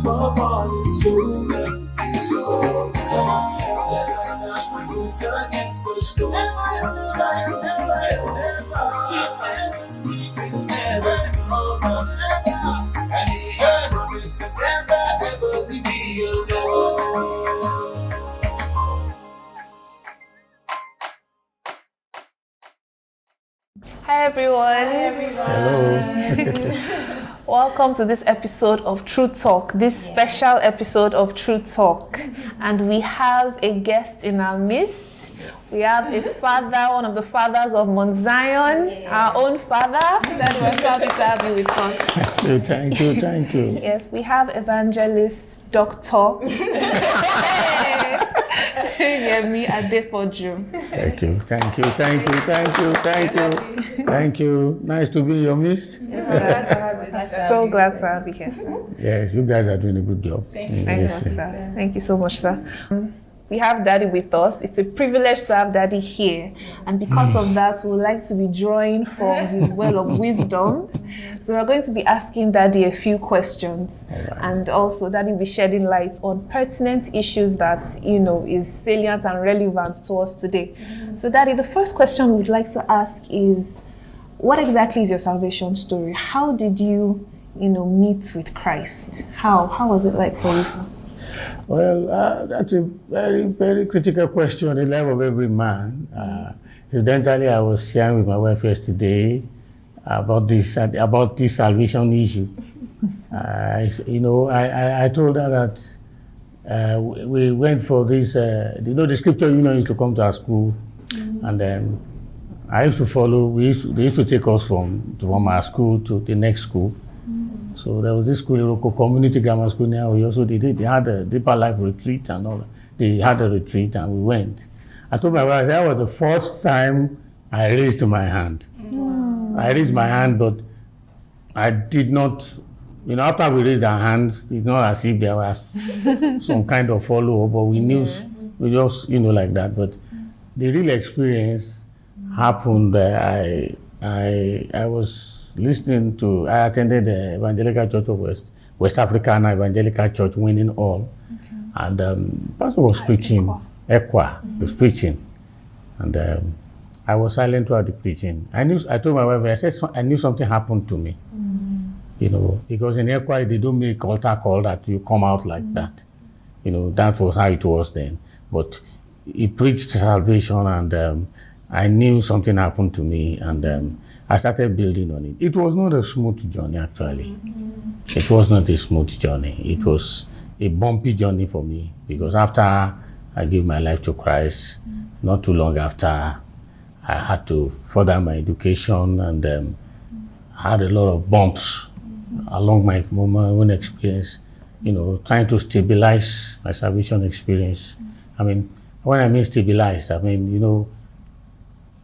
my body's so yes, I dash my foot against the stone. Never sleep, never slumber, and he has promised to never ever leave me alone. Hi everyone. Hello. Welcome to this episode of True Talk, this special episode of True Talk. And we have a guest in our midst. We have a father, one of the fathers of Mount Zion, our own father. That we're so happy to have you with us. Thank you. Yes, we have evangelist Dr. Yemi Adepoju. Thank you. Nice to be in your midst. Yes, so glad to have you here, sir. Yes, you guys are doing a good job. Thank you, sir. Thank you so much, sir. We have Daddy with us. It's a privilege to have Daddy here. And because of that, we would like to be drawing from his well of wisdom. So we're going to be asking Daddy a few questions. Right. And also, Daddy will be shedding light on pertinent issues that, is salient and relevant to us today. So Daddy, the first question we'd like to ask is, what exactly is your salvation story? How did you, meet with Christ? How was it like for you, sir? Well, that's a very, very critical question in the life of every man. Incidentally, I was sharing with my wife yesterday about this salvation issue. I told her that we went for this. The scripture used to come to our school, and then I used to follow. They used to take us from our school to the next school. So there was this school, local community grammar school near Oyo. So they had a deeper life retreat and all that. They had a retreat and we went. I told my wife, that was the first time I raised my hand. I raised my hand, but I did not, after we raised our hands, it's not as if there was some kind of follow-up, but we knew, we just, like that. But the real experience happened. I was listening to, I attended the Evangelical Church of West African Evangelical Church Winning Hall, and pastor was preaching, Ekwa was preaching, and I was silent throughout the preaching. I told my wife, I knew something happened to me, because in Ekwa they don't make altar call that you come out like that, that was how it was then. But he preached salvation, and I knew something happened to me, and I started building on it. It was not a smooth journey, actually. It was not a smooth journey. It was a bumpy journey for me, because after I gave my life to Christ, not too long after, I had to further my education, and I had a lot of bumps along my own experience, trying to stabilize my salvation experience. I mean, when I mean stabilize, you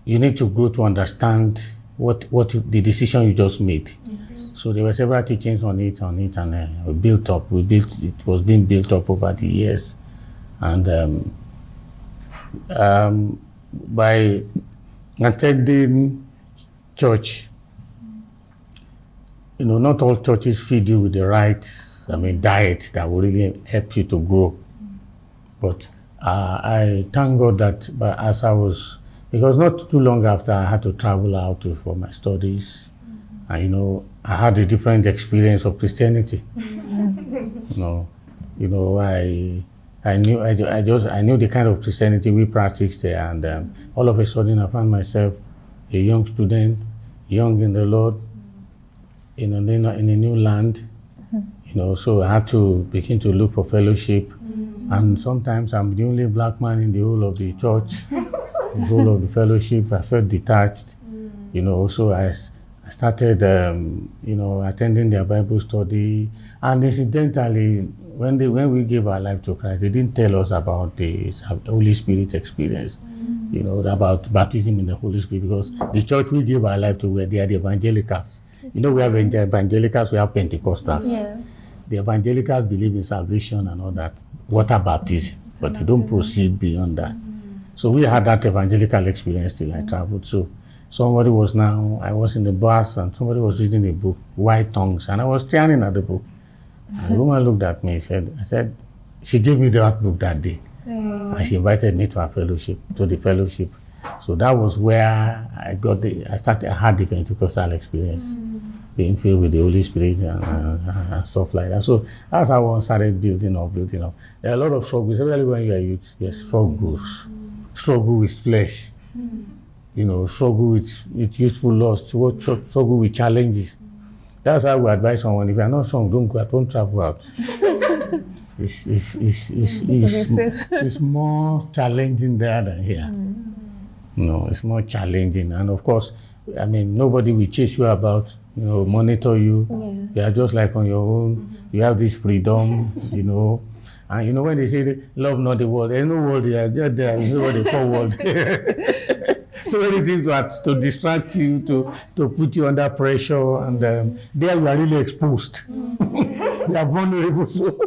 need to grow to understand the decision you just made. Yes. So there were several teachings on it, and we built up. It was being built up over the years, and by attending church, not all churches feed you with the right, diet that will really help you to grow. But I thank God that, as I was. Because not too long after, I had to travel out for my studies, and I had a different experience of Christianity. I knew the kind of Christianity we practiced there, and all of a sudden I found myself a young student, young in the Lord, in a new land. So I had to begin to look for fellowship, and sometimes I'm the only black man in the whole of the church. The whole of the fellowship, I felt detached, so I started, attending their Bible study. And incidentally, when we gave our life to Christ, they didn't tell us about the Holy Spirit experience, about baptism in the Holy Spirit, because the church we gave our life to, they are the evangelicals. We have evangelicals, we have Pentecostals. Yes. The evangelicals believe in salvation and all that, water baptism, but they don't proceed beyond that. So we had that evangelical experience till I traveled. So I was in the bus and somebody was reading a book, White Tongues, and I was staring at the book. And the woman looked at me, I said, she gave me that book that day. And she invited me to the fellowship. So that was where I had the Pentecostal experience, being filled with the Holy Spirit and stuff like that. So that's how one started building up. There are a lot of struggles, especially when you are youth. Yes, struggles. Struggle with flesh. Struggle with youthful lust, struggle with challenges. That's how we advise someone, if you are not strong, don't travel out. It's more challenging there than here. It's more challenging. And of course, nobody will chase you about, monitor you. Yes. You are just like on your own. You have this freedom, And when they say love not the world, there's no world there. Get there, you know what they call world. So many things to distract you, to put you under pressure, and there you are really exposed. You are vulnerable. So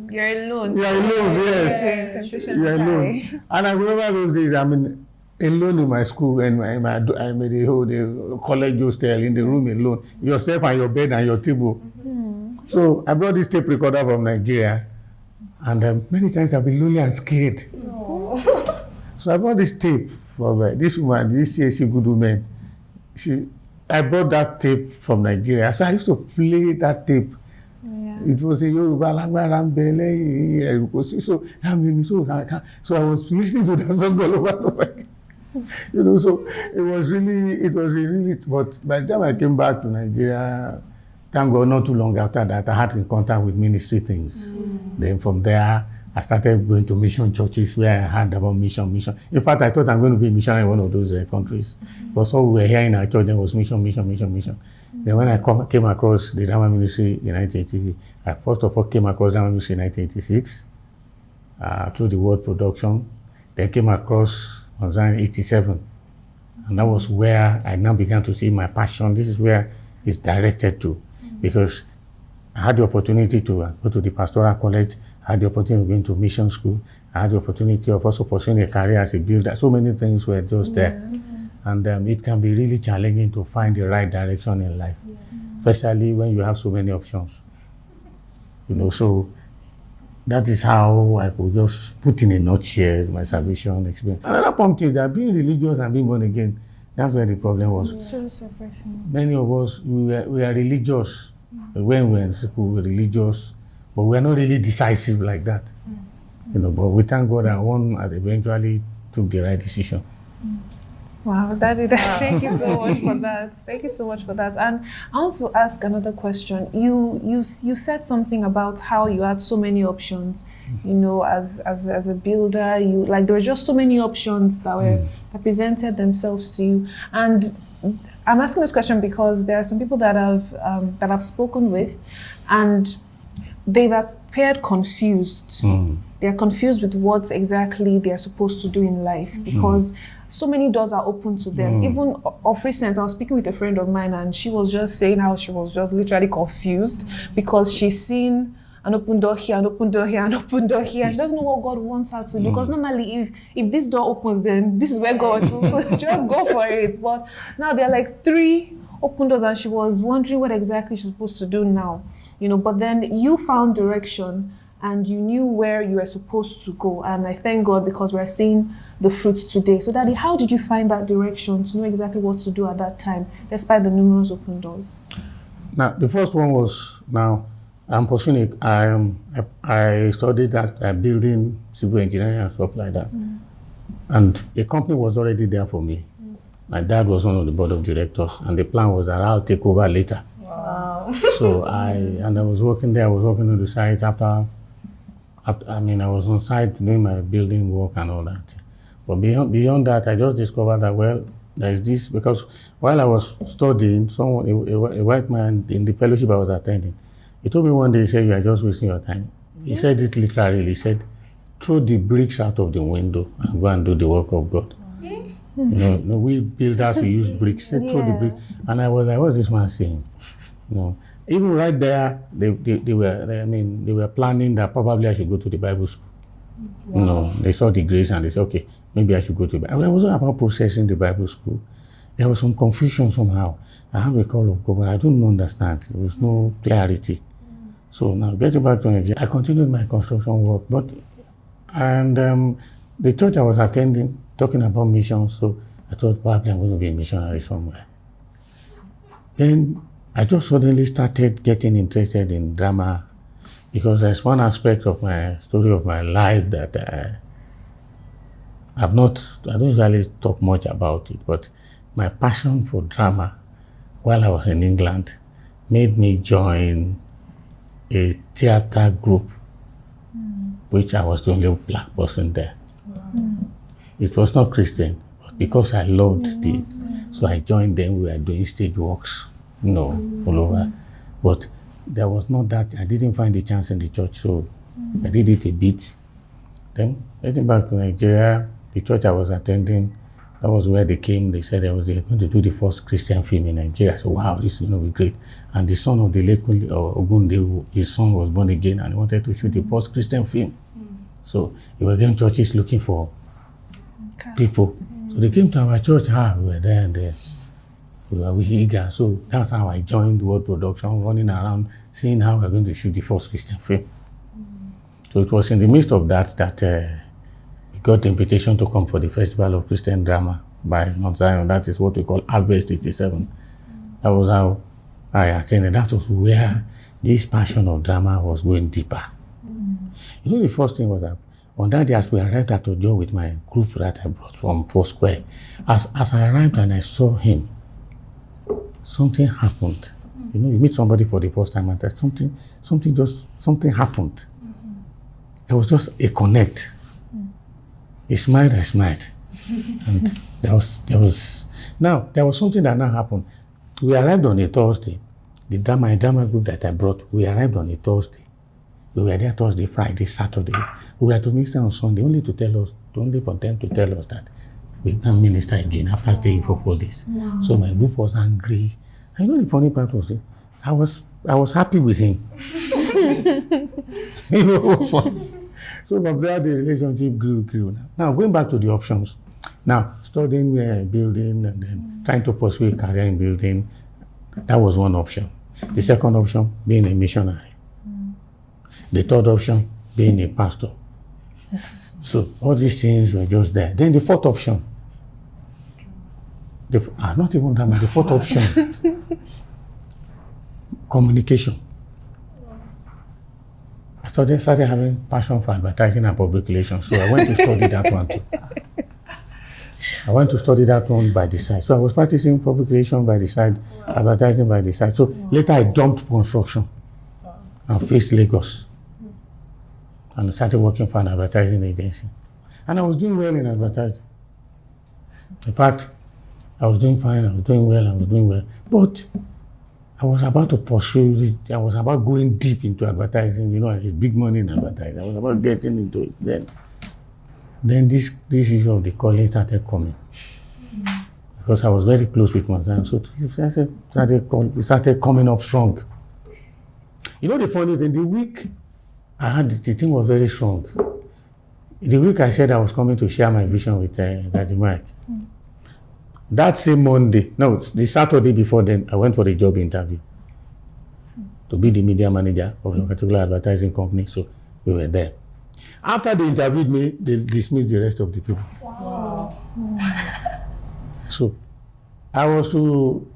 you're alone. You are alone, yes. You're alone. And I remember those days, alone in my school, and the college hostel, in the room alone, yourself and your bed and your table. So I brought this tape recorder from Nigeria, and many times I've been lonely and scared. So I brought this tape for this woman, this CSC good woman. I brought that tape from Nigeria. So I used to play that tape. Yeah. It was in Yoruba language. So I was listening to that song all over. So it was really, but by the time I came back to Nigeria, thank God, not too long after that, I had in contact with ministry things. Then from there, I started going to mission churches where I heard about mission. In fact, I thought I'm going to be a missionary in one of those countries. Because all we were here in our church, there was mission. Then when I came across the Drama Ministry in 1980, I first of all came across Drama Ministry in 1986 through the Word Production. Then came across on Zion 87. And that was where I now began to see my passion. This is where it's directed to. Because I had the opportunity to go to the pastoral college. I had the opportunity of going to mission school. I had the opportunity of also pursuing a career as a builder. So many things were just there. And it can be really challenging to find the right direction in life, especially when you have so many options. So that is how I could just put in a nutshell my salvation experience. Another point is that being religious and being born again, that's where the problem was. Many of us, we are religious. When we were in school, we were religious, but we are not really decisive like that. But we thank God that one has eventually took the right decision. Wow, Daddy, thank you so much for that. Thank you so much for that. And I want to ask another question. You said something about how you had so many options, as a builder. There were just so many options that presented themselves to you. And I'm asking this question because there are some people that I've spoken with, and they've appeared confused. They're confused with what exactly they're supposed to do in life because so many doors are open to them. Even of recent, I was speaking with a friend of mine, and she was just saying how she was just literally confused because she's seen an open door here, an open door here, an open door here. And she doesn't know what God wants her to do. Because normally, if this door opens, then this is where God is. So just go for it. But now there are like 3 open doors, and she was wondering what exactly she's supposed to do now. But then you found direction, and you knew where you were supposed to go. And I thank God because we're seeing the fruits today. So Daddy, how did you find that direction to know exactly what to do at that time, despite the numerous open doors? Now, the first one was, I'm pursuing I studied that building, civil engineering and stuff like that. And a company was already there for me. My dad was on the board of directors, and the plan was that I'll take over later. Wow. So I was working there. I was working on the site after I was on site doing my building work and all that. But beyond that, I just discovered that, there's this, because while I was studying, a white man in the fellowship I was attending, he told me one day, he said, "You are just wasting your time." He said it literally. He said, "Throw the bricks out of the window and go and do the work of God." We builders, we use bricks. He said, "Throw the bricks." And I was like, "What's this man saying?" Even right there, they were planning that probably I should go to the Bible school. Wow. They saw the grace and they said, "Okay, maybe I should go to the Bible." I wasn't about processing the Bible school. There was some confusion somehow. I have a call of God, but I don't understand. There was no clarity. So now getting back to Nigeria, I continued my construction work, the church I was attending, talking about missions, so I thought probably I'm going to be a missionary somewhere. Then I just suddenly started getting interested in drama because there's one aspect of my story of my life that I don't really talk much about it, but my passion for drama while I was in England made me join a theater group, which I was the only black person there. It was not Christian, but because I loved it, so I joined them. We were doing stage works, all over. But there was not that, I didn't find the chance in the church, so I did it a bit. Then, getting back to Nigeria, the church I was attending, that was where they came. They said they were going to do the first Christian film in Nigeria. I said, wow, this is going to be great. And the son of the late Ogunde, his son was born again and he wanted to shoot the first Christian film. So they were going churches looking for people. So they came to our church. We were there and there. We were eager. So that's how I joined World Production, running around, seeing how we're going to shoot the first Christian film. So it was in the midst of that we got the invitation to come for the Festival of Christian Drama by Mount Zion. That is what we call Harvest 87. That was how I attended. That was where this passion of drama was going deeper. The first thing was that on that day, as we arrived at Ojo with my group that I brought from Foursquare, as I arrived and I saw him, something happened. You meet somebody for the first time and there's something happened. It was just a connect. He smiled, I smiled. And there was something that now happened. We arrived on a Thursday. My drama group that I brought, we arrived on a Thursday. We were there Thursday, Friday, Saturday. We were to minister on Sunday, only for them to tell us that we can't minister again after staying for 4 days. Wow. So my group was angry. The funny part was I was happy with him. It was fun. So from there, the relationship grew. Now, going back to the options. Now, studying building and then trying to pursue a career in building, that was one option. The second option, being a missionary. The third option, being a pastor. So all these things were just there. Then the fourth option, not even drama, the fourth option, communication. I started having passion for advertising and public relations, so I went to study that one too. I went to study that one by the side. So I was practicing public relations by the side, advertising by the side. So later I jumped construction and faced Lagos and started working for an advertising agency. And I was doing well in advertising. In fact, I was doing fine, I was doing well. But I was about to pursue it. I was about going deep into advertising. It's big money in advertising. I was about getting into it then this issue of the college started coming. Because I was very close with my son. So it started coming up strong. The funny thing, the week I had the thing was very strong. The week I said I was coming to share my vision with Daddy Mike. That same Monday, the Saturday before then, I went for a job interview to be the media manager of a particular advertising company. So we were there. After they interviewed me, they dismissed the rest of the people. Wow. So I was to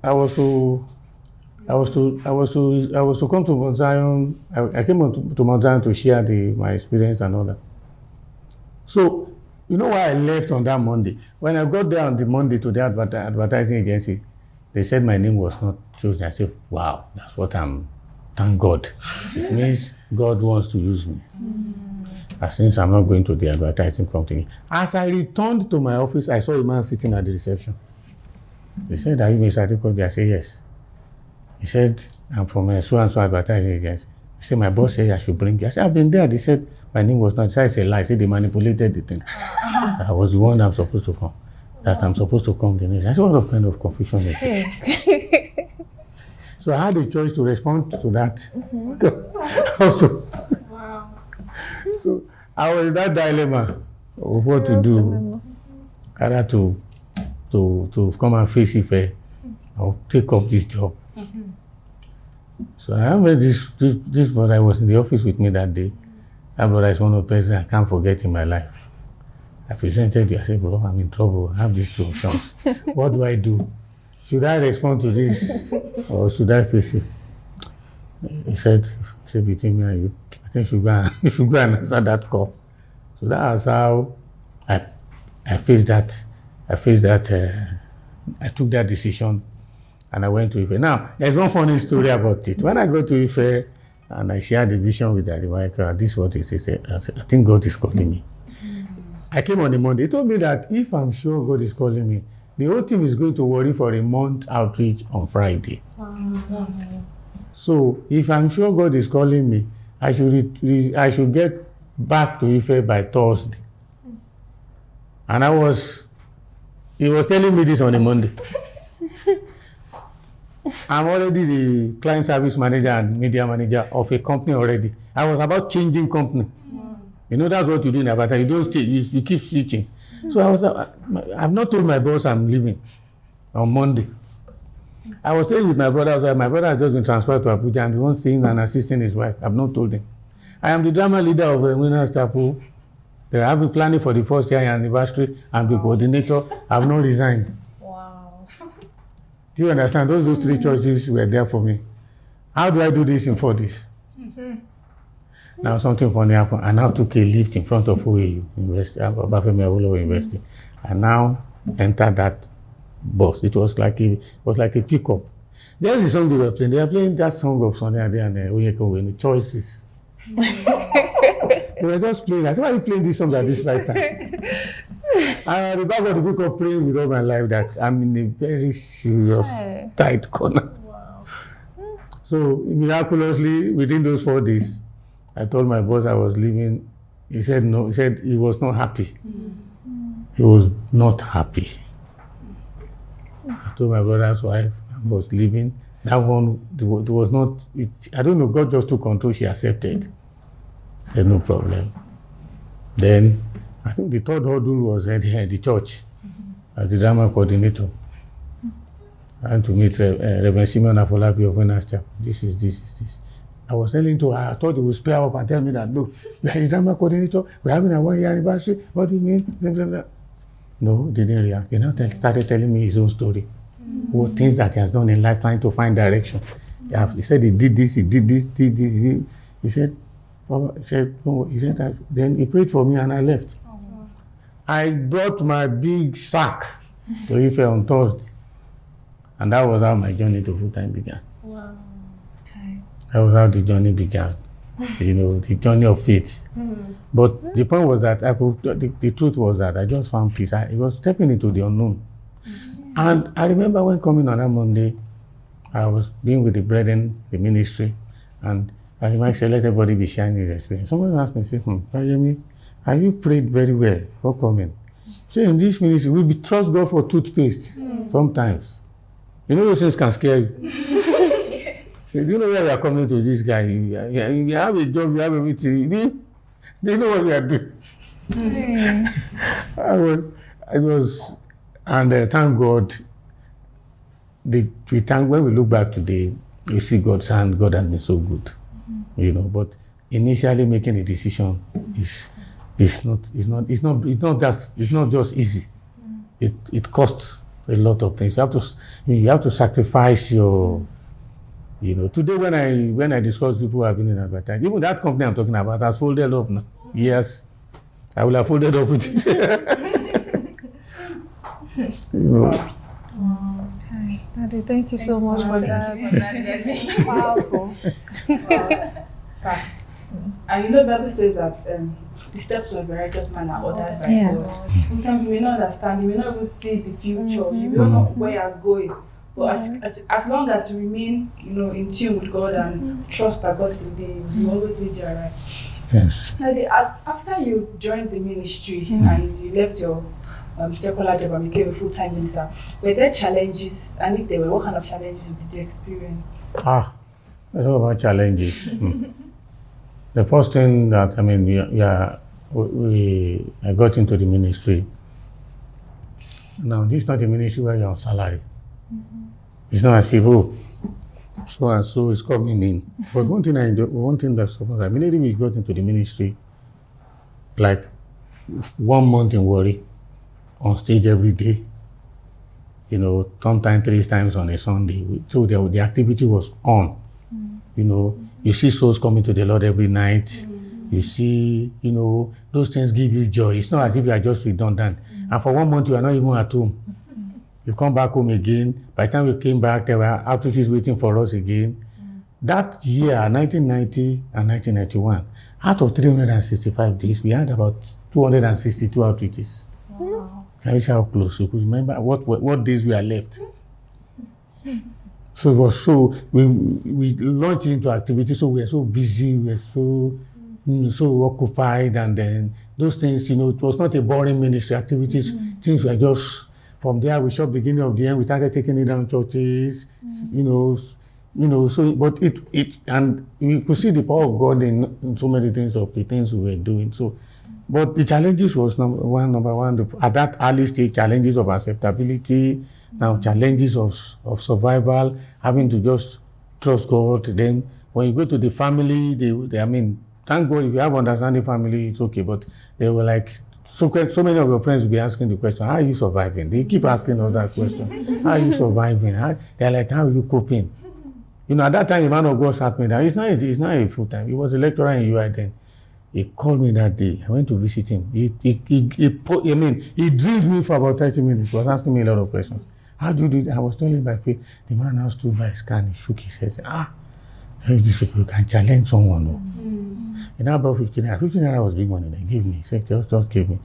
come to Mount Zion. I came to Mount Zion to share my experience and all that. So, why I left on that Monday? When I got there on the Monday to the advertising agency, they said my name was not chosen. I said, wow, that's what thank God. It means God wants to use me. Since I'm not going to the advertising company. As I returned to my office, I saw a man sitting at the reception. He said, are you Mr. Adepoju? I said, yes. He said, I'm from a so-and-so advertising agency. He said, my boss said I should bring you. I said, I've been there. They said, my name was not. He said, it's a lie. He said, they manipulated the thing. I was the one I'm supposed to come. I'm supposed to come to this. I said, what kind of confusion is this? So I had a choice to respond to that. Also. Wow. So I was in that dilemma of what to do. Either to come and face Ife or take up this job. So I remember this brother was in the office with me that day. That brother is one of the persons I can't forget in my life. I presented you. I said, bro, I'm in trouble. I have these two options. What do I do? Should I respond to this or should I face it? He said between me and you, I think you should go and answer that call. So that was how I faced that. I took that decision and I went to Ife. Now, there's one funny story about it. When I go to Ife and I shared the vision with Daddy Michael, this is what he said. I said, I think God is calling me. I came on a Monday. He told me that if I'm sure God is calling me, the whole team is going to worry for a month outreach on Friday. So if I'm sure God is calling me, I should get back to Ife by Thursday. And he was telling me this on a Monday. I'm already the client service manager and media manager of a company already. I was about changing company. You know, that's what you do in Avatar. You don't stay, you keep switching. So I've not told my boss I'm leaving on Monday. I was staying with my brother. My brother has just been transferred to Abuja and he wants staying and assisting his wife. I've not told him. I am the drama leader of a Winners Chapel. They have been planning for the first year anniversary. I'm the coordinator. I've not resigned. Wow. Do you understand? Those three choices were there for me. How do I do this in 4 days? Now something funny happened. I now took a lift in front of OAU University, Obafemi Awolowo University. I now entered that bus. It was like a pickup. There's the song they were playing. They were playing that song of Sunday Ade and Onyeka Choices. They were just playing. I said, why are you playing this song at this right time? And at the back of the book of praying with all my life that I'm in a very serious, tight corner. Wow. So miraculously, within those 4 days, I told my boss I was leaving. He said no. He said he was not happy. He was not happy. I told my brother's wife I was leaving. That one, it was not, I don't know, God just took control. She accepted. Said no problem. Then, I think the third hurdle was at the church as the drama coordinator. I had to meet Reverend Simeon Afolabi of Winners Chapel. This is this. I was telling to her, I thought he would spare up and tell me that, look, we are the drama coordinator, we're having a 1-year anniversary, what do you mean? Blah, blah, blah. No, they didn't react. They now started telling me his own story. What things that he has done in life, trying to find direction. He said he did this, he did this. He said, Papa, he said that. Then he prayed for me and I left. I brought my big sack to Ife on Thursday. And that was how my journey to full-time began. Wow. Okay. That was how the journey began. You know, the journey of faith. But the point was that the truth was that I just found peace. It was stepping into the unknown. And I remember when coming on that Monday, I was being with the brethren, the ministry, and I might say, let everybody be sharing his experience. Someone asked me, say, Yemi, have you prayed very well for coming? So in this ministry, we trust God for toothpaste sometimes. You know those things can scare you. Say, do you know where you are coming to this guy? You have a job, you have everything. They know what you are doing. I was, and thank God, when we look back today, you see God's hand. God has been so good, you know. But initially making a decision is not just easy. It costs a lot of things. You have to sacrifice your, you know. Today when I discuss people who have been in advertising, even that company I'm talking about has folded up now. Yes, I will have folded up with it. You know. Okay. Daddy, thank you so much for that. Powerful. And you know, the Bible says that the steps of a righteous man are ordered by God. Sometimes we may not understand, you may not even see the future, you may not know where you're going. But as long as you remain, you know, in tune with God and trust that God is leading you, will always lead you right. Yes. After you joined the ministry and you left your secular job and became a full-time minister, were there challenges? And if there were, what kind of challenges did you experience? I know about challenges. The first thing that, I mean, I got into the ministry. Now, this is not a ministry where you're on salary. It's not as if, so and so is coming in. But one thing I enjoy, one thing that's immediately we got into the ministry, like 1 month in Warri, on stage every day. You know, sometimes 3 times on a Sunday. So the activity was on. You know, you see souls coming to the Lord every night. You see, you know, those things give you joy. It's not as if you are just redundant. And for 1 month, you are not even at home. You come back home again. By the time we came back, there were outreaches waiting for us again. That year, 1990 and 1991, out of 365 days, we had about 262 outreaches. Wow. Can you see how close? You could remember what days we are left. So it was so, we launched into activity, so we were so busy, we were so, so occupied, and then those things, you know, it was not a boring ministry activities. Things were just, from there, we shot beginning of the end, we started taking it down churches, you know, so, but and we could see the power of God in so many things of the things we were doing. So, but the challenges was number one, at that early stage, challenges of acceptability, now challenges of survival, having to just trust God. Then when you go to the family, they I mean, thank God if you have understanding family, it's okay, but they were like, so many of your friends will be asking the question, how are you surviving? They keep asking us that question. How are you surviving? They're like, how are you coping? You know, at that time, the man of God sat me down. It's not a full time. He was a lecturer in UI then. He called me that day. I went to visit him. He drilled me for about 30 minutes. He was asking me a lot of questions. How do you do that? I was telling him by faith. The man now stood by his car and he shook his head. These people, you can challenge someone. No? And I brought 15 naira. 15 naira was big money. They gave me. He said, just gave me.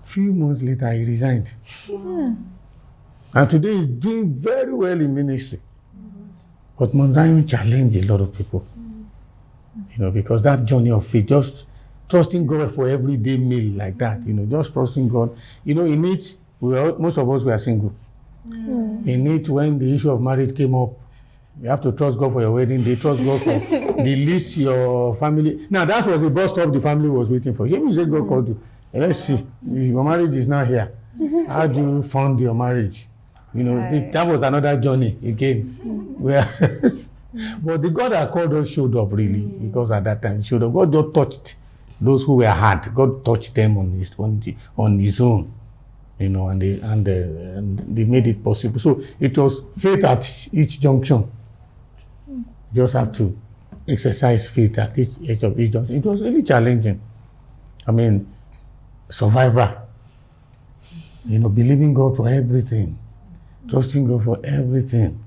Few months later, he resigned. And today he's doing very well in ministry. But Mount Zion challenged a lot of people. You know, because that journey of faith, just trusting God for everyday meal like that, you know, just trusting God. You know, in it, most of us were single. In it, when the issue of marriage came up, you have to trust God for your wedding. They trust God for the least your family. Now, that was the bus stop the family was waiting for. You say God called you. Let's see, your marriage is not here. How do you fund your marriage? You know, that was another journey again. Where but the God that called us showed up really, because at that time showed up. God just touched those who were hard. God touched them on his own, you know, and they made it possible. So it was faith at each junction. You just have to exercise faith at each of each junction. It was really challenging. I mean, survivor. You know, believing God for everything, trusting God for everything.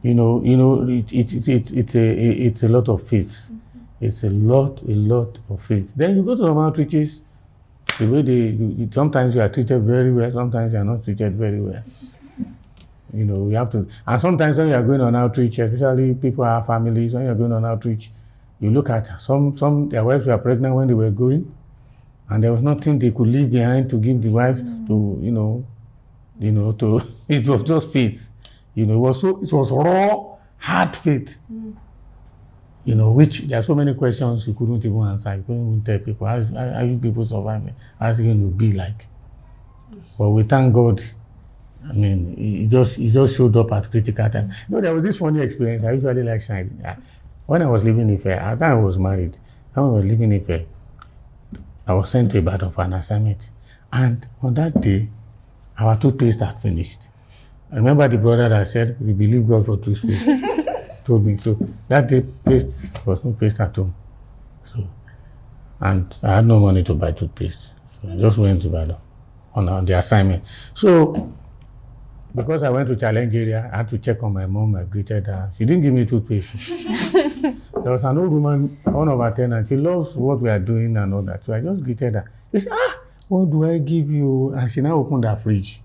You know, it's a lot of faith. It's a lot of faith. Then you go to normal outreaches, the way sometimes you are treated very well, sometimes you are not treated very well. You know, you have to, and sometimes when you are going on outreach, especially people have families, when you are going on outreach, you look at some their wives were pregnant when they were going, and there was nothing they could leave behind to give the wife to, to, it was just faith. You know, it was raw, hard faith. You know, which there are so many questions you couldn't even answer. You couldn't even tell people, how you people surviving? How's it going to be like? But we thank God. I mean, he just showed up at critical time. You know, there was this funny experience. I usually like sharing. When I was living in Ife, after I was married, when I was living in Ife, I was sent to Ibadan for an assignment. And on that day, our toothpaste had finished. I remember the brother that said, we believe God for toothpaste. Told me. So that day, was no paste at home. So, and I had no money to buy toothpaste. So I just went to Ibadan on the assignment. So, because I went to challenge area, I had to check on my mom. I greeted her. She didn't give me toothpaste. There was an old woman, one of our tenants. She loves what we are doing and all that. So I just greeted her. She said, what do I give you? And she now opened her fridge.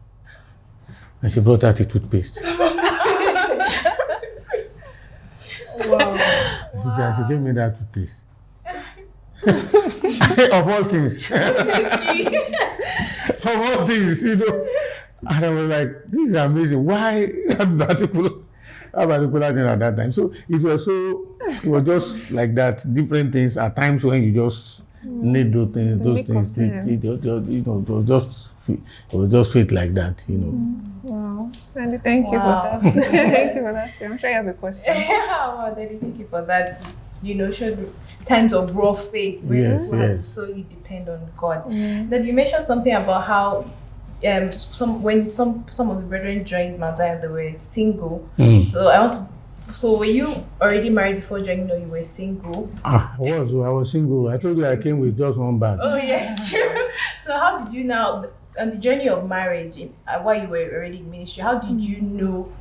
And she brought out the toothpaste. Wow. She gave me that toothpaste. Of all things. Of all things, you know. And I was like, this is amazing. Why that particular thing at that time? So it was just like that. Different things at times when you just need those things. It was just faith like that, you know. Wow. Andy, thank you for that. Thank you for that. I'm sure you have a question. Well, Daddy, thank you for that. It's, showed times of raw faith where Yes, we have to yes. solely depend on God. Then you mentioned something about how when some of the brethren joined Mount Zion, they were single. So were you already married before joining, or you were single? I was single. I told you I came with just one bag. Oh yes, true. So how did you now, on the journey of marriage, while you were already in ministry, how did you know?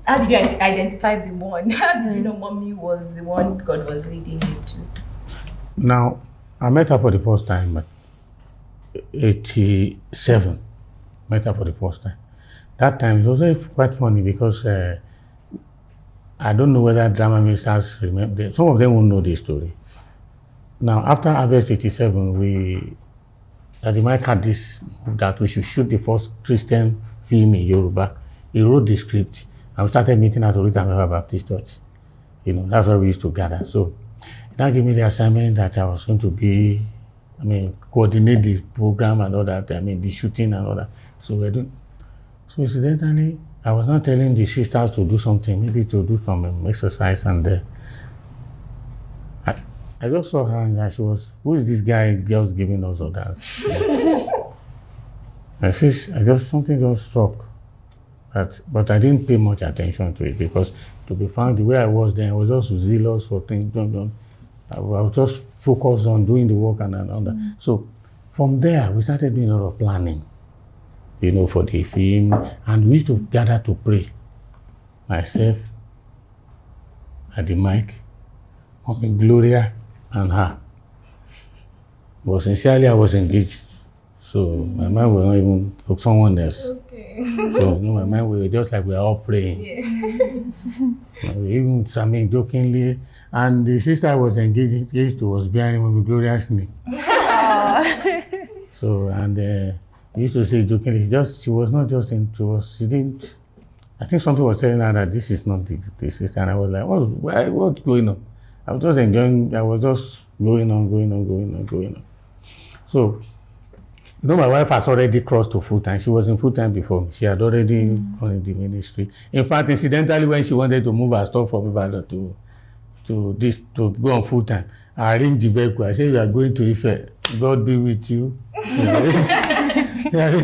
How did you identify the one? How did you know mommy was the one God was leading you to? Now, I met her for the first time at 87. Met her for the first time. That time it was quite funny because I don't know whether drama ministers remember. Some of them won't know this story. Now, after Harvest 87, Daddy Mike had this that we should shoot the first Christian film in Yoruba. He wrote the script, and we started meeting at Orita Baptist Church. That's where we used to gather. So, that gave me the assignment that I was going to coordinate the program and all that. The shooting and all that. So we're doing. So incidentally, I was not telling the sisters to do something, maybe to do some exercise, and I just saw her and she was, who is this guy just giving us orders? Something just struck. But I didn't pay much attention to it because, to be frank, the way I was then, I was just zealous for things. I was just focused on doing the work and all that. So from there, we started doing a lot of planning, for the film, and we used to gather to pray. Myself, at the mic, Mommy Gloria, and her. But sincerely, I was engaged. So my mind was not even for someone else. Okay. So my mind was just like we are all praying. Yeah. Even Sammy jokingly, and the sister I was engaged to was bearing Mommy Gloria's name. So, and we used to say jokingly, she was not just into us. She didn't. I think something was telling her that this is not the sister, and I was like, what's going on? I was just enjoying. I was just going on. So, my wife has already crossed to full time. She was in full time before me. She had already gone in the ministry. In fact, incidentally, when she wanted to move her stuff from Ibadan to go on full time, I arranged the vehicle. I said, "You are going to Ife. God be with you." He arranged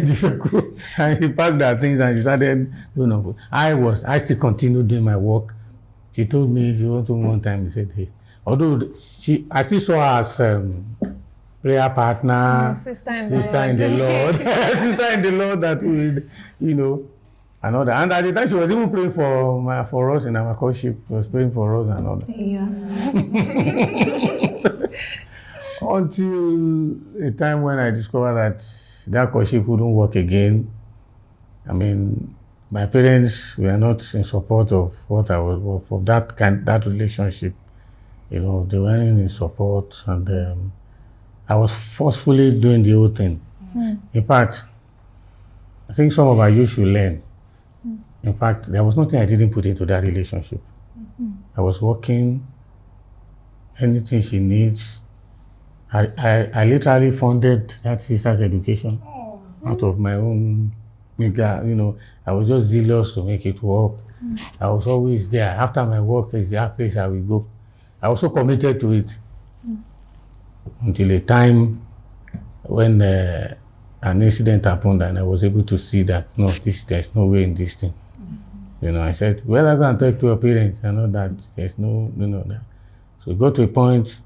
the vehicle, and she packed her things and she started going on. I still continued doing my work. She told me she wanted to one time. He said, "Hey," although I still saw her as prayer partner, sister in the Lord, sister in the Lord that we, and all that. And at the time, she was even praying for us in our courtship. She was praying for us and all that. Yeah. Until a time when I discovered that courtship wouldn't work again. My parents were not in support of what I was for that relationship. They weren't in support, and I was forcefully doing the whole thing. In fact, I think some of our youth should learn. In fact, there was nothing I didn't put into that relationship. I was working, anything she needs. I literally funded that sister's education out of my own meager, I was just zealous to make it work. I was always there. After my work is the place I will go. I was so committed to it. Until a time when an incident happened and I was able to see that, no, there's no way in this thing. I said, well, I'm going to talk to your parents. I know that there's no, that. So it got to a point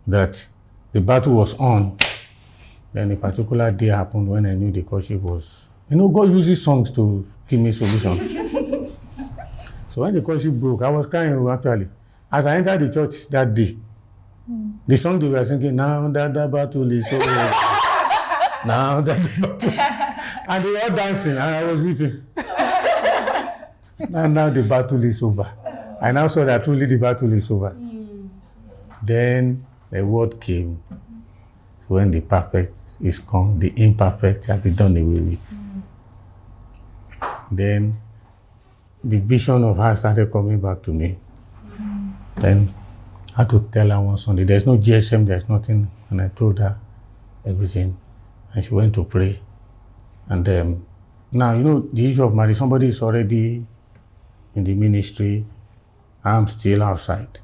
that the battle was on. Then a particular day happened when I knew the courtship was, God uses songs to give me solutions. So when the courtship broke, I was crying actually. As I entered the church that day, the song they were singing, now that the battle is over. Now that the battle. And they were all dancing and I was weeping. Now the battle is over. I now saw that truly the battle is over. Then the word came. So when the perfect is come, the imperfect shall be done away with. Then the vision of her started coming back to me. Then I had to tell her one Sunday, there's no GSM, there's nothing. And I told her everything. And she went to pray. And Now, the issue of marriage, somebody is already in the ministry, I'm still outside.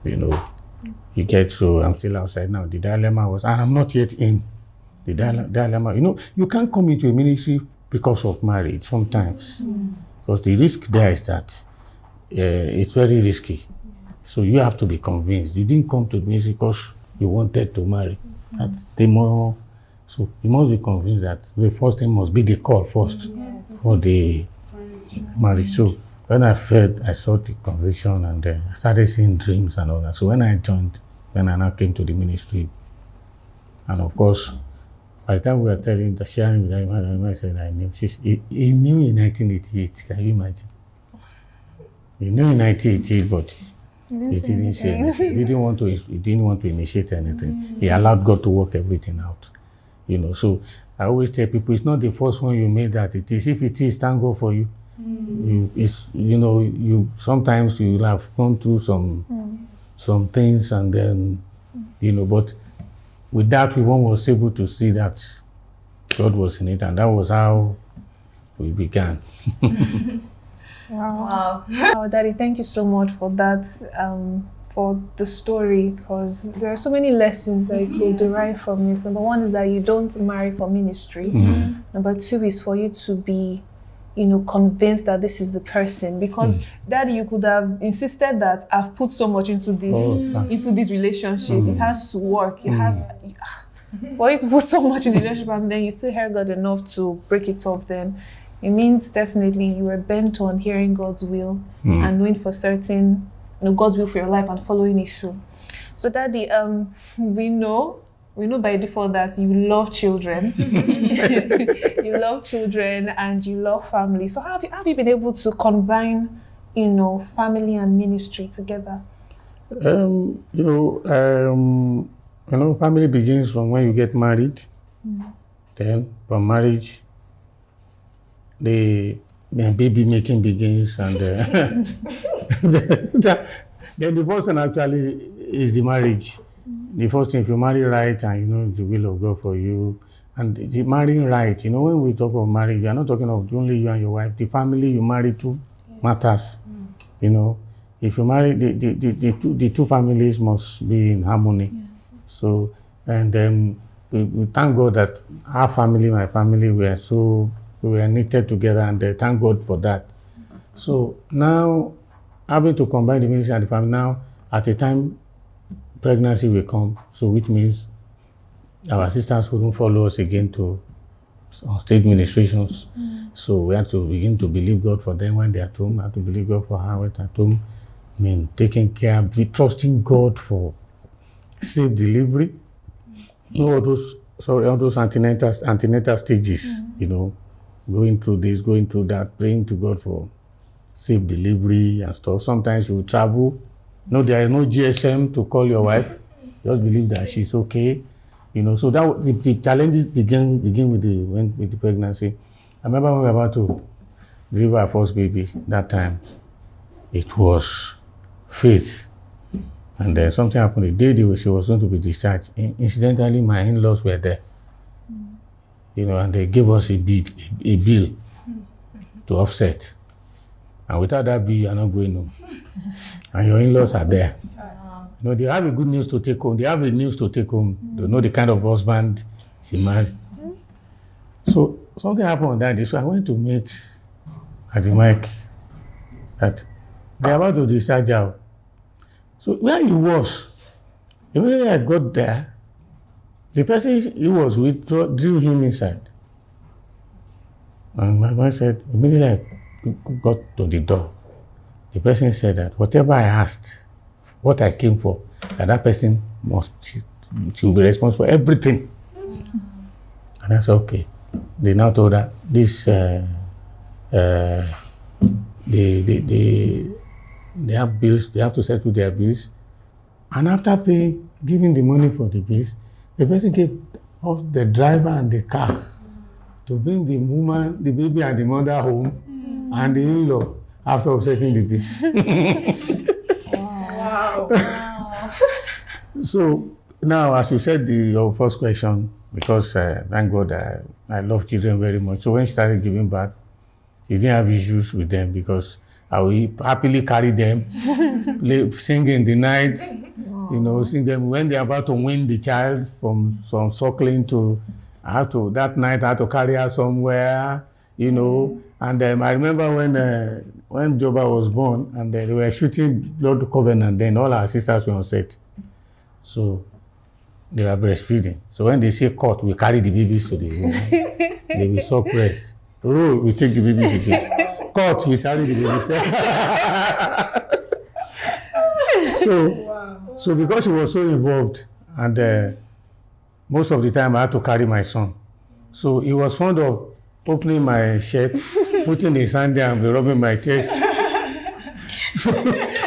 You get, so I'm still outside now. The dilemma was, and I'm not yet in. The dilemma, you can't come into a ministry because of marriage sometimes. Because the risk there is that it's very risky. So you have to be convinced. You didn't come to the ministry because you wanted to marry. That's the more. So you must be convinced that the first thing must be the call first for the marriage. So when I saw the conviction, and I started seeing dreams and all that. So when I now came to the ministry, and of course, by the time we were sharing with him, I said I knew. He knew in 1988. Can you imagine? He knew in 1988, but he didn't say anything. He didn't want to initiate anything. He allowed God to work everything out. So I always tell people, it's not the first one you made that it is. If it is, thank God for you. You sometimes you have gone through some things, and then but with that, one was able to see that God was in it, and that was how we began. Wow. Wow, Daddy, thank you so much for that, for the story, because there are so many lessons that you could derive from this. Number one is that you don't marry for ministry. Number two is for you to be convinced that this is the person, because Daddy, you could have insisted that I've put so much into this relationship. It has to work. It has for you to put so much in the relationship, and then you still hear God enough to break it off. Then it means definitely you were bent on hearing God's will and knowing for certain God's will for your life and following it through. So Daddy, we know by default that you love children. You love children and you love family. So how have you been able to combine, family and ministry together? Family begins from when you get married. Then from marriage, the baby making begins, and then the first thing actually is the marriage. The first thing, if you marry right and the will of God for you, and the marrying right, when we talk of marriage, we are not talking of only you and your wife. The family you marry to matters. If you marry, the two families must be in harmony. Yes. So, and then we thank God that our family, my family, we were knitted together, and thank God for that. So now, having to combine the ministry and the family, now at a time pregnancy will come, so which means our sisters wouldn't follow us again to state ministrations. So we had to begin to believe God for them when they're at home. I had to believe God for her when at home. Taking care, be trusting God for safe delivery. All those antenatal stages, going through this, going through that, praying to God for safe delivery and stuff. Sometimes you will travel. There is no GSM to call your wife. Just believe that she's okay. So that the challenges begin with the pregnancy. I remember when we were about to deliver our first baby. That time, it was faith, and then something happened. The day she was going to be discharged, incidentally, my in-laws were there. And they gave us a bill to offset. And without that bill, you are not going home. And your in-laws are there. They have a good news to take home. They have a news to take home. They know the kind of husband she married. So something happened on that day. So I went to meet at the mic that they're about to discharge her. So where he was, immediately I got there, the person he was with drew him inside. And my wife said, immediately I got to the door. The person said that whatever I asked, what I came for, that person she will be responsible for everything. And I said, okay. They now told her this, they have bills, they have to settle their bills. And after giving the money for the bills, the person gave us the driver and the car to bring the woman, the baby and the mother home, and the in-law after offsetting the bill. Wow. So now, as you said, your first question, because thank God I love children very much. So when she started giving birth, she didn't have issues with them because I would happily carry them, sing in the night, sing them when they're about to wean the child from suckling to, that night I had to carry her somewhere, And I remember when Joba was born and they were shooting blood covenant, then all our sisters were on set. So they were breastfeeding. So when they say cut, we carry the babies to the room. They will suck breast. Roll, we take the babies to it. Cut, we carry the babies there. So because he was so involved, and most of the time I had to carry my son. So he was fond of opening my shirt, putting his hand there and be rubbing my chest. So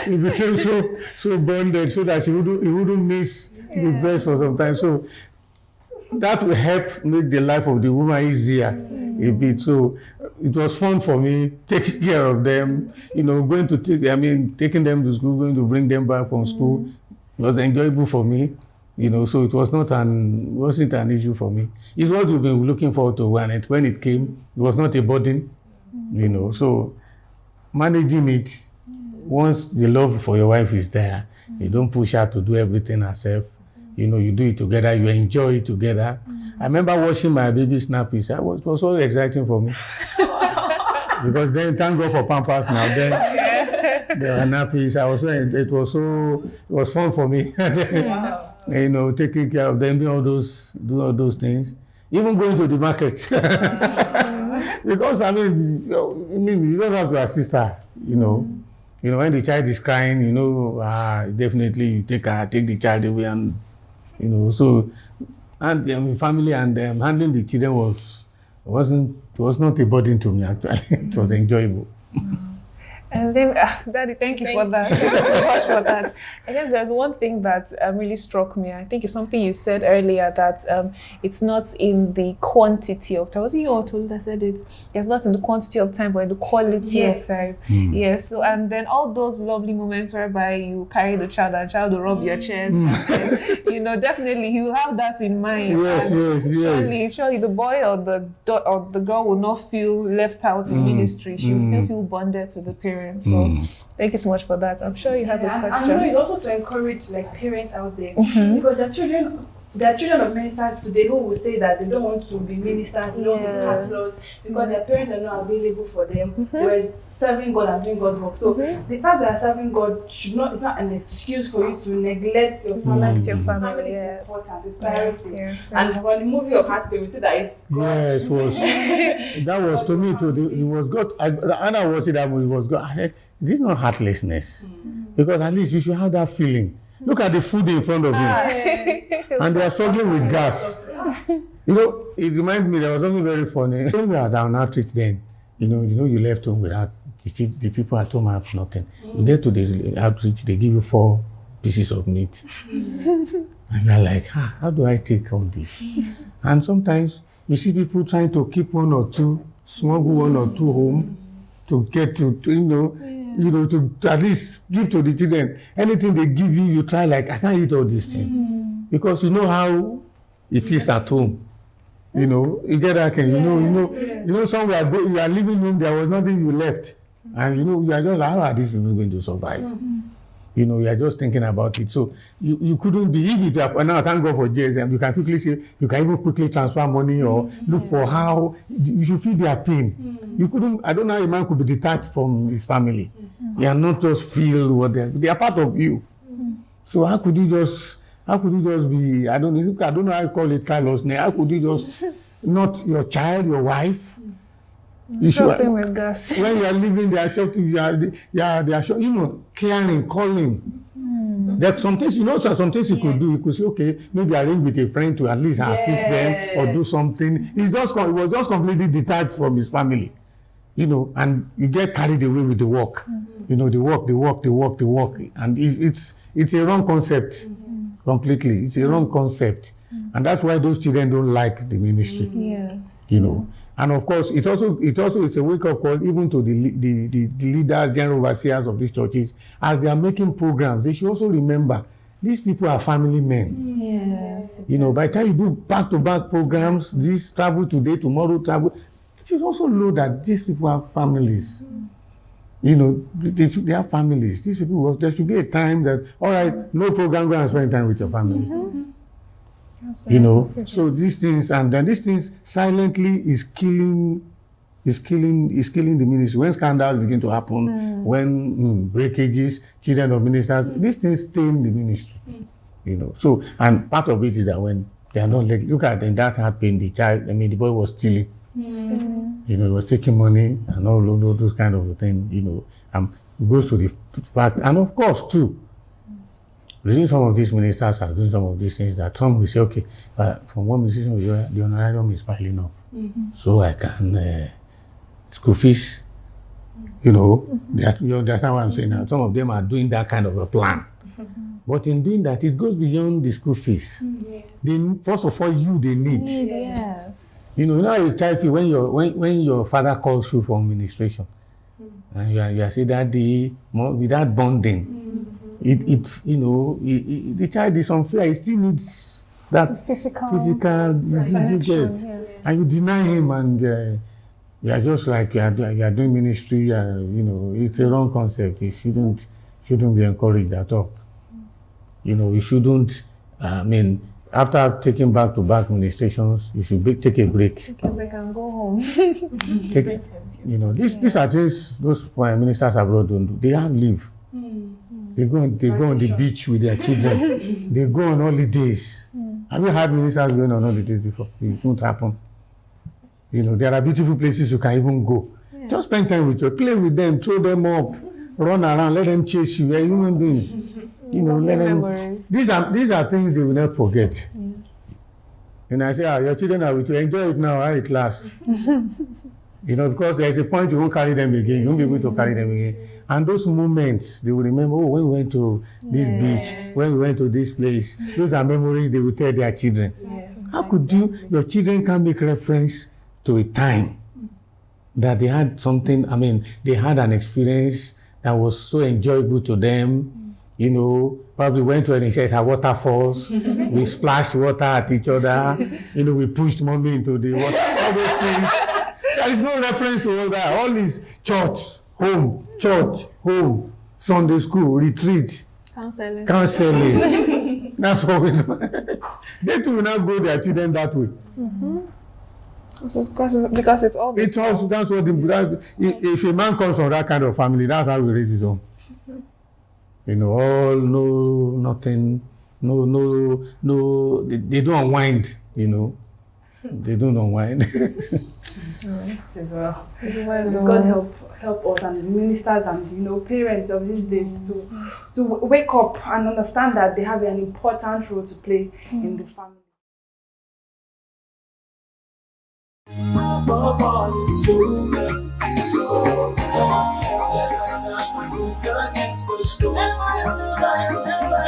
he became so bonded so that he wouldn't miss the breast for some time. So that will help make the life of the woman easier a bit. So it was fun for me taking care of them, taking them to school, going to bring them back from school. It was enjoyable for me, so it was wasn't an issue for me. It's what we've been looking forward to, and when it came, it was not a burden, So managing it, once the love for your wife is there, you don't push her to do everything herself. You do it together, you enjoy it together. I remember watching my baby nappies. It was so exciting for me. Because then, thank God for Pampers now. Then there were nappies. It was fun for me. Taking care of them, doing all those things. Even going to the market. Because you don't have to assist her, when the child is crying, definitely you take the child away and, and family and handling the children was not a burden to me, actually. It was enjoyable. And then, Daddy, thank you for that. Thank you so much for that. I guess there's one thing that really struck me. I think it's something you said earlier, that it's not in the quantity of time. Was it you or Tolu that said it? It's not in the quantity of time, but in the quality of time. Yes. So, and then all those lovely moments whereby you carry the child and child will rub your chest. And then, definitely he will have that in mind. Yes. Surely the boy or the girl will not feel left out in ministry. She will still feel bonded to the parents. So thank you so much for that. I'm sure you have a question. I know it's also to encourage parents out there, because there are children of ministers today who will say that they don't want to be ministers, they don't want to be pastors, because their parents are not available for them. They were serving God and doing God's work. So the fact that serving God it's not an excuse for you to neglect your family. Your family, It's important, it's priority. And when the movie of Heartbeat, we see that it's God. Yes, it was. That was to me too. It was God. And I watched that movie. It was God. I said, this is not heartlessness, because at least you should have that feeling. Look at the food in front of you, and they are struggling with gas. It reminds me, there was something very funny. When we were down outreach then, you left home without the people at home have nothing. You get to the outreach, they give you 4 pieces of meat, and you're like, how do I take all this? And sometimes you see people trying to keep 1 or 2, smuggle 1 or 2 home to get to to at least give to the children. Anything they give you, you try I can't eat all these things. Because you know how it is at home. You get that kind, somewhere you are living room, there was nothing you left. And you are just like, how are these people going to survive? You are just thinking about it. So you couldn't be, if you are, now thank God for JSM, you can quickly say, you can even quickly transfer money or look for how you should feel their pain. You couldn't, I don't know how a man could be detached from his family. You are not just feel what they are part of you. So how could you just be, I don't know how you call it carelessness. How could you just not your child, your wife? Shopping with gas. When you are living, they are shopping. They are caring, calling. There's some things, some things you could do. You could say, okay, maybe arrange with a friend to at least assist them or do something. It was just completely detached from his family, and you get carried away with the work. The work, and it's a wrong concept. Completely, it's a wrong concept, and that's why those children don't like the ministry. Yes. And of course, it also is a wake-up call even to the leaders, general overseers of these churches, as they are making programs. They should also remember these people are family men. Yes. Yes. You know, by the time you do back-to-back programs, this travel today, tomorrow travel, you should also know that these people have families. You know, they have families. These people, there should be a time that, all right, no program, go and spend time with your family. You know, so these things, and then these things silently is killing the ministry. When scandals begin to happen, when breakages, children of ministers, these things stay in the ministry. You know, so, and part of it is that when they are not like, look at in that happened, the boy was stealing. You know, he was taking money and all those kind of things, you know, it goes to the fact, and of course, too, reading some of these ministers are doing some of these things that some will say, okay, from one ministry, the honorarium is piling up. So I can, school fees, you know, you understand what I'm saying now? Some of them are doing that kind of a plan. But in doing that, it goes beyond the school fees. First of all, they need. Yes. You know a child feel when your father calls you for administration, and you are saying that with that bonding, the child is unfair. He still needs that physical you get, and you deny him, and you are just like you are doing ministry. You know, it's a wrong concept. It shouldn't be encouraged at all. You know, you shouldn't. After taking back-to-back ministrations, you should take a break. Take a break and go home. You know, these are things those ministers abroad don't do. They have leave. They go on the beach with their children. They go on holidays. Have you had ministers going on holidays before? It won't happen. You know, there are beautiful places you can even go. Yeah. Just spend time with play with them, throw them up, run around, let them chase you. You're a human being. You know, let them. These are things they will not forget. Yeah. And I say, your children are with you. Enjoy it now, it lasts. You know, because there's a point you won't carry them again. You won't be able to carry them again. And those moments, they will remember, when we went to this beach, when we went to this place. Those are memories they will tell their children. Yeah. How could your children can make reference to a time that they had something, they had an experience that was so enjoyable to them. You know, probably went to a waterfalls. We splashed water at each other. You know, we pushed mommy into the water. All those things. There is no reference to all that. All is church, home, Sunday school, retreat, counseling. That's what we know. They too will not grow their children that way. Because it's all. It's also that's what if a man comes from that kind of family, that's how he raises his own. You know, nothing, they don't unwind, you know. They don't unwind. As well. God help us and ministers and parents of these days to wake up and understand that they have an important role to play in the family. Against the storm, never,